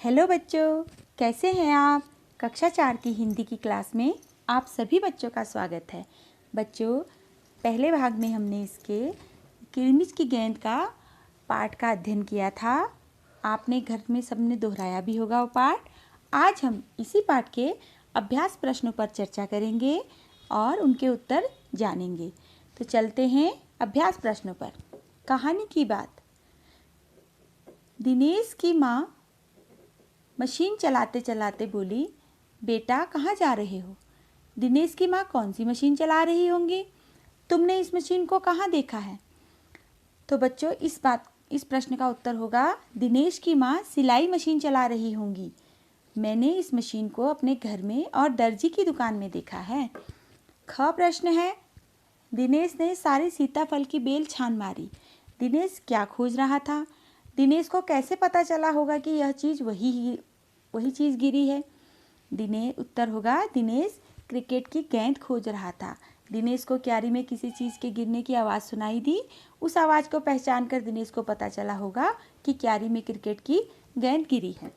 Hello बच्चों, कैसे हैं आप। कक्षा 4 की हिंदी की क्लास में आप सभी बच्चों का स्वागत है। बच्चों, पहले भाग में हमने इसके किरमिच की गेंद का पाठ का अध्ययन किया था। आपने घर में सबने दोहराया भी होगा वो पाठ। आज हम इसी पाठ के अभ्यास प्रश्नों पर चर्चा करेंगे और उनके उत्तर जानेंगे। तो चलते हैं अभ्यास प्रश्नों पर। कहानी की बात। दिनेश की माँ मशीन चलाते चलाते बोली, बेटा कहाँ जा रहे हो। दिनेश की माँ कौन सी मशीन चला रही होंगी। तुमने इस मशीन को कहाँ देखा है। तो बच्चों, इस प्रश्न का उत्तर होगा, दिनेश की माँ सिलाई मशीन चला रही होंगी। मैंने इस मशीन को अपने घर में और दर्जी की दुकान में देखा है। ख प्रश्न है, दिनेश ने सारी सीताफल की बेल छान मारी। दिनेश क्या खोज रहा था। दिनेश को कैसे पता चला होगा कि यह चीज़ वही चीज़ गिरी है। उत्तर होगा, दिनेश क्रिकेट की गेंद खोज रहा था। दिनेश को क्यारी में किसी चीज़ के गिरने की आवाज़ सुनाई दी। उस आवाज़ को पहचान कर दिनेश को पता चला होगा कि क्यारी में क्रिकेट की गेंद गिरी है।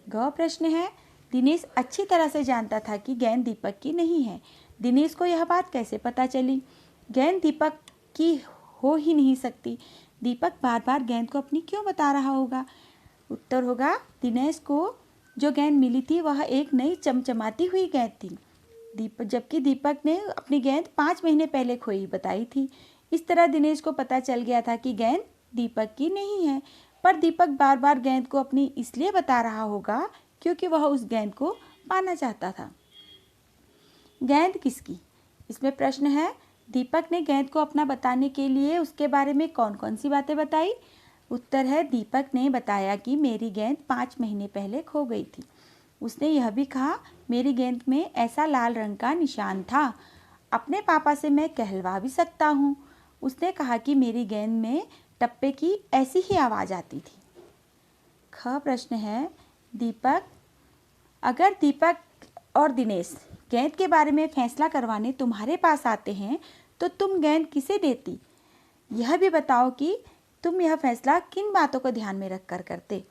ग प्रश्न है, दिनेश अच्छी तरह से जानता था कि गेंद दीपक की नहीं है। दिनेश को यह बात कैसे पता चली। गेंद दीपक की हो ही नहीं सकती। दीपक बार बार गेंद को अपनी क्यों बता रहा होगा। उत्तर होगा, दिनेश को जो गेंद मिली थी वह एक नई चमचमाती हुई गेंद थी, जबकि दीपक ने अपनी गेंद 5 महीने पहले खोई बताई थी। इस तरह दिनेश को पता चल गया था कि गेंद दीपक की नहीं है, पर दीपक बार बार गेंद को अपनी इसलिए बता रहा होगा क्योंकि वह उस गेंद को पाना चाहता था। गेंद किसकी। इसमें प्रश्न है, दीपक ने गेंद को अपना बताने के लिए उसके बारे में कौन कौन सी बातें बताई। उत्तर है, दीपक ने बताया कि मेरी गेंद 5 महीने पहले खो गई थी। उसने यह भी कहा, मेरी गेंद में ऐसा लाल रंग का निशान था। अपने पापा से मैं कहलवा भी सकता हूँ। उसने कहा कि मेरी गेंद में टप्पे की ऐसी ही आवाज़ आती थी। ख प्रश्न है, अगर दीपक और दिनेश गेंद के बारे में फैसला करवाने तुम्हारे पास आते हैं तो तुम गेंद किसे देती। यह भी बताओ कि तुम यह फैसला किन बातों को ध्यान में रखकर करते।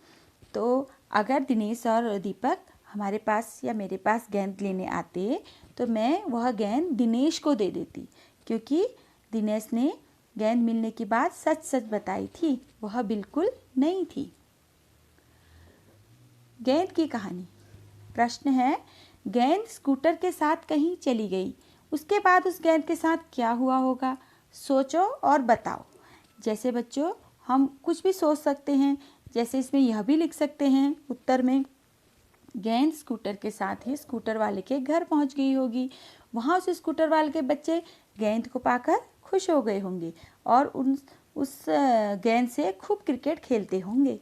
तो अगर दिनेश और दीपक हमारे पास या मेरे पास गेंद लेने आते तो मैं वह गेंद दिनेश को दे देती, क्योंकि दिनेश ने गेंद मिलने की बात सच सच बताई थी, वह बिल्कुल नहीं थी। गेंद की कहानी। प्रश्न है, गेंद स्कूटर के साथ कहीं चली गई। उसके बाद उस गेंद के साथ क्या हुआ होगा। सोचो और बताओ। जैसे बच्चों, हम कुछ भी सोच सकते हैं, जैसे इसमें यह भी लिख सकते हैं उत्तर में, गेंद स्कूटर के साथ ही स्कूटर वाले के घर पहुंच गई होगी। वहां उस स्कूटर वाले के बच्चे गेंद को पाकर खुश हो गए होंगे और उस गेंद से खूब क्रिकेट खेलते होंगे।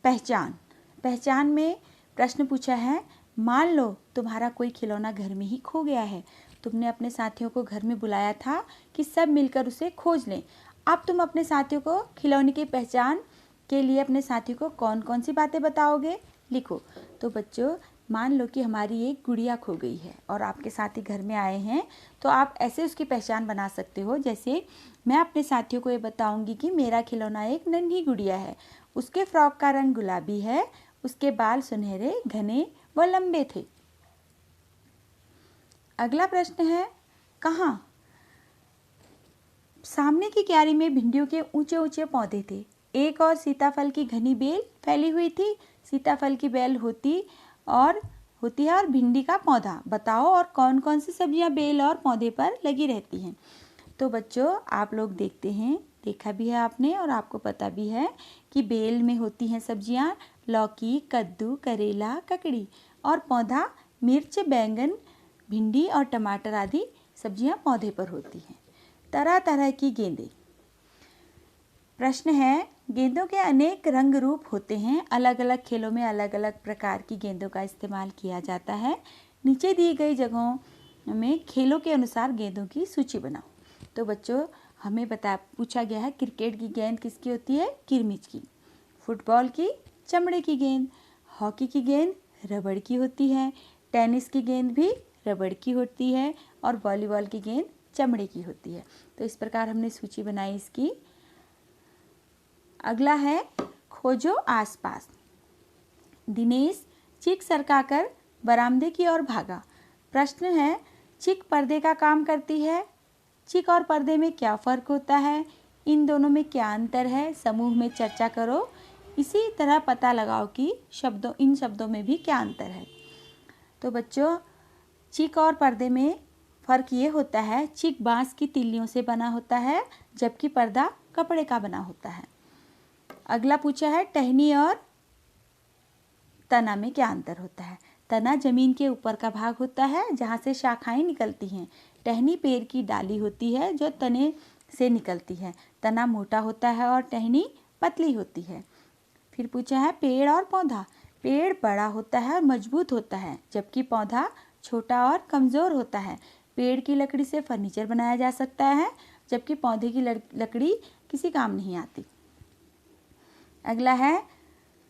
पहचान में प्रश्न पूछा है, मान लो तुम्हारा कोई खिलौना घर में ही खो गया है। तुमने अपने साथियों को घर में बुलाया था कि सब मिलकर उसे खोज लें। अब तुम अपने साथियों को खिलौने की पहचान के लिए अपने साथियों को कौन कौन सी बातें बताओगे, लिखो। तो बच्चों, मान लो कि हमारी एक गुड़िया खो गई है और आपके साथी घर में आए हैं, तो आप ऐसे उसकी पहचान बना सकते हो। जैसे मैं अपने साथियों को ये बताऊंगी कि मेरा खिलौना एक नन्ही गुड़िया है। उसके फ्रॉक का रंग गुलाबी है, उसके बाल सुनहरे घने व लंबे थे। अगला प्रश्न है, कहाँ। सामने की क्यारी में भिंडियों के ऊंचे ऊंचे पौधे थे। एक और सीताफल की घनी बेल फैली हुई थी। सीताफल की बेल होती है और भिंडी का पौधा। बताओ और कौन कौन सी सब्जियां बेल और पौधे पर लगी रहती हैं। तो बच्चों, आप लोग देखते हैं, देखा भी है आपने और आपको पता भी है कि बेल में होती हैं सब्जियां लौकी, कद्दू, करेला, ककड़ी, और पौधा मिर्च, बैंगन, भिंडी और टमाटर आदि सब्जियां पौधे पर होती हैं। तरह तरह की गेंदें। प्रश्न है, गेंदों के अनेक रंग रूप होते हैं। अलग अलग खेलों में अलग अलग प्रकार की गेंदों का इस्तेमाल किया जाता है। नीचे दी गई जगहों में खेलों के अनुसार गेंदों की सूची बनाओ। तो बच्चों, हमें पूछा गया है, क्रिकेट की गेंद किसकी होती है, किरमिच की। फुटबॉल की चमड़े की गेंद। हॉकी की गेंद रबड़ की होती है। टेनिस की गेंद भी रबड़ की होती है और वॉलीबॉल की गेंद चमड़े की होती है। तो इस प्रकार हमने सूची बनाई इसकी। अगला है, खोजो आसपास। दिनेश चिक सरकाकर बरामदे की ओर भागा। प्रश्न है, चिक पर्दे का काम करती है। चिक और पर्दे में क्या फ़र्क होता है? इन दोनों में क्या अंतर है? समूह में चर्चा करो। इसी तरह पता लगाओ कि इन शब्दों में भी क्या अंतर है। तो बच्चों, चिक और पर्दे में फ़र्क ये होता है, चिक बांस की तिल्लियों से बना होता है जबकि पर्दा कपड़े का बना होता है। अगला पूछा है, टहनी और तना में क्या अंतर होता है? तना जमीन के ऊपर का भाग होता है जहाँ से शाखाएं निकलती हैं। टहनी पेड़ की डाली होती है जो तने से निकलती है। तना मोटा होता है और टहनी पतली होती है। फिर पूछा है, पेड़ और पौधा। पेड़ बड़ा होता है और मजबूत होता है जबकि पौधा छोटा और कमज़ोर होता है। पेड़ की लकड़ी से फर्नीचर बनाया जा सकता है जबकि पौधे की लकड़ी किसी काम नहीं आती। अगला है,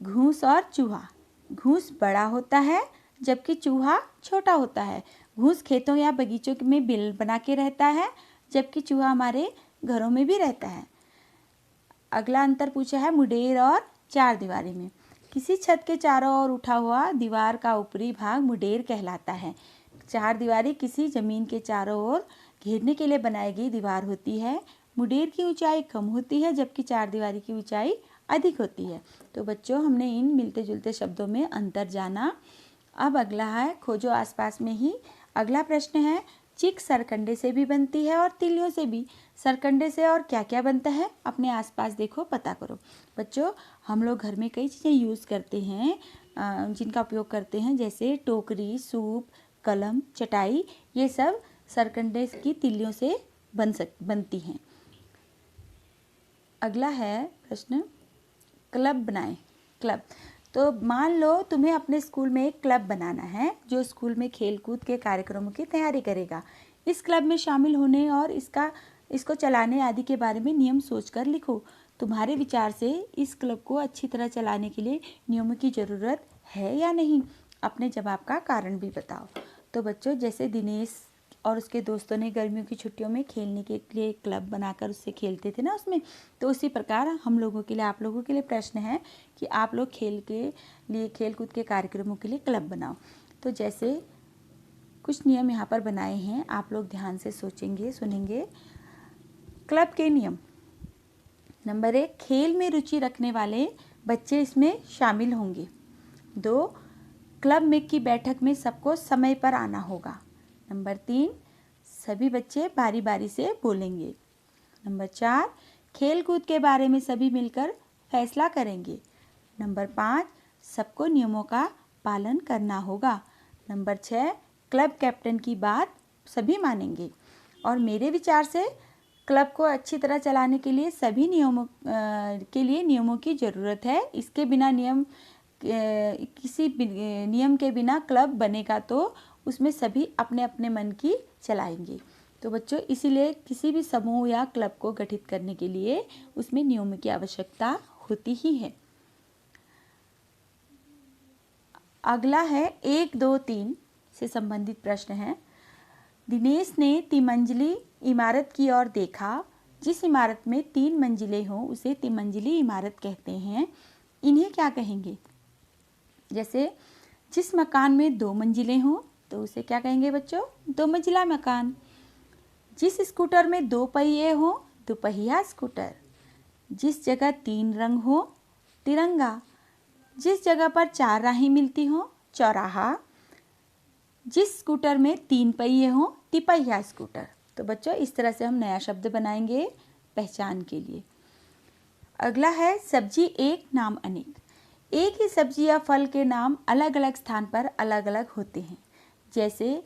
घूस और चूहा। घूस बड़ा होता है जबकि चूहा छोटा होता है। घूस खेतों या बगीचों में बिल बना के रहता है जबकि चूहा हमारे घरों में भी रहता है। अगला अंतर पूछा है, मुडेर और चार दीवारी में। किसी छत के चारों ओर उठा हुआ दीवार का ऊपरी भाग मुडेर कहलाता है। चार दीवारी किसी जमीन के चारों ओर घेरने के लिए बनाई गई दीवार होती है। मुडेर की ऊंचाई कम होती है जबकि चार दीवारी की ऊंचाई अधिक होती है। तो बच्चों, हमने इन मिलते जुलते शब्दों में अंतर जाना। अब अगला है, खोजो आसपास में ही। अगला प्रश्न है, चिक सरकंडे से भी बनती है और तिलियों से भी। सरकंडे से और क्या क्या बनता है? अपने आसपास देखो, पता करो। बच्चों, हम लोग घर में कई चीज़ें यूज़ करते हैं जिनका उपयोग करते हैं, जैसे टोकरी, सूप, कलम, चटाई। ये सब सरकंडे की तिलियों से बनती हैं। अगला है प्रश्न, क्लब बनाएं। क्लब। तो मान लो तुम्हें अपने स्कूल में एक क्लब बनाना है जो स्कूल में खेल कूद के कार्यक्रमों की तैयारी करेगा। इस क्लब में शामिल होने और इसको चलाने आदि के बारे में नियम सोचकर लिखो। तुम्हारे विचार से इस क्लब को अच्छी तरह चलाने के लिए नियमों की ज़रूरत है या नहीं? अपने जवाब का कारण भी बताओ। तो बच्चों, जैसे दिनेश और उसके दोस्तों ने गर्मियों की छुट्टियों में खेलने के लिए क्लब बनाकर उससे खेलते थे ना उसमें, तो उसी प्रकार हम लोगों के लिए, आप लोगों के लिए प्रश्न है कि आप लोग खेल कूद के कार्यक्रमों के लिए क्लब बनाओ। तो जैसे कुछ नियम यहाँ पर बनाए हैं, आप लोग ध्यान से सोचेंगे, सुनेंगे। क्लब के नियम। नंबर 1, खेल में रुचि रखने वाले बच्चे इसमें शामिल होंगे। 2, क्लब में की बैठक में सबको समय पर आना होगा। नंबर 3, सभी बच्चे बारी बारी से बोलेंगे। नंबर 4, खेल कूद के बारे में सभी मिलकर फैसला करेंगे। नंबर 5, सबको नियमों का पालन करना होगा। नंबर 6, क्लब कैप्टन की बात सभी मानेंगे। और मेरे विचार से क्लब को अच्छी तरह चलाने के लिए सभी नियमों की ज़रूरत है। इसके बिना किसी नियम के बिना क्लब बनेगा तो उसमें सभी अपने अपने मन की चलाएंगे। तो बच्चों, इसीलिए किसी भी समूह या क्लब को गठित करने के लिए उसमें नियमों की आवश्यकता होती ही है। अगला है 1, 2, 3 से संबंधित प्रश्न है। दिनेश ने तिमंजिली इमारत की ओर देखा। जिस इमारत में 3 मंजिलें हों उसे तिमंजिली इमारत कहते हैं। इन्हें क्या कहेंगे? जैसे जिस मकान में 2 मंजिलें हों तो उसे क्या कहेंगे बच्चों? 2 मंजिला मकान। जिस स्कूटर में 2 पहिए हों, दुपहिया स्कूटर। जिस जगह 3 रंग हो, तिरंगा। जिस जगह पर 4 राहें मिलती हों, चौराहा। जिस स्कूटर में 3 पहिए हों, तिपहिया स्कूटर। तो बच्चों, इस तरह से हम नया शब्द बनाएंगे पहचान के लिए। अगला है सब्जी एक नाम अनेक। एक ही सब्जी या फल के नाम अलग अलग स्थान पर अलग अलग होते हैं। जैसे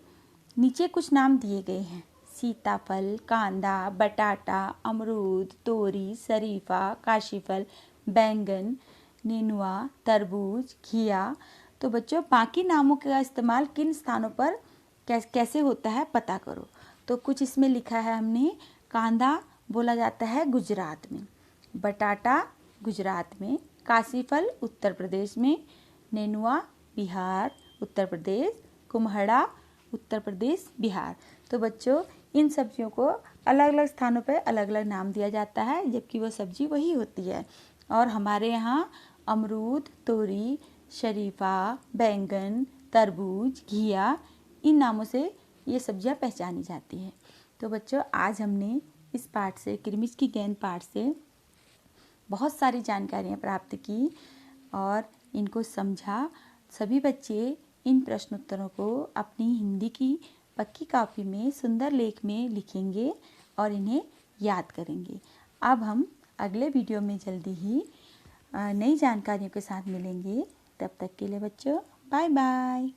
नीचे कुछ नाम दिए गए हैं: सीताफल, कांदा, बटाटा, अमरूद, तोरी, शरीफा, काशीफल, बैंगन, नेनुआ, तरबूज, घिया। तो बच्चों, बाकी नामों का इस्तेमाल किन स्थानों पर कैसे होता है पता करो। तो कुछ इसमें लिखा है हमने। कांदा बोला जाता है गुजरात में, बटाटा गुजरात में, काशीफल उत्तर प्रदेश में, नेनुआ बिहार उत्तर प्रदेश, कुम्हड़ा उत्तर प्रदेश बिहार। तो बच्चों, इन सब्जियों को अलग अलग स्थानों पर अलग अलग नाम दिया जाता है जबकि वो सब्जी वही होती है। और हमारे यहाँ अमरूद, तोरी, शरीफा, बैंगन, तरबूज, घिया, इन नामों से ये सब्जियां पहचानी जाती हैं। तो बच्चों, आज हमने इस पाठ से, किरमिच की गेंद पाठ से बहुत सारी जानकारियाँ प्राप्त की और इनको समझा। सभी बच्चे इन प्रश्नोत्तरों को अपनी हिंदी की पक्की कॉपी में सुंदर लेख में लिखेंगे और इन्हें याद करेंगे। अब हम अगले वीडियो में जल्दी ही नई जानकारियों के साथ मिलेंगे। तब तक के लिए बच्चों, बाय बाय।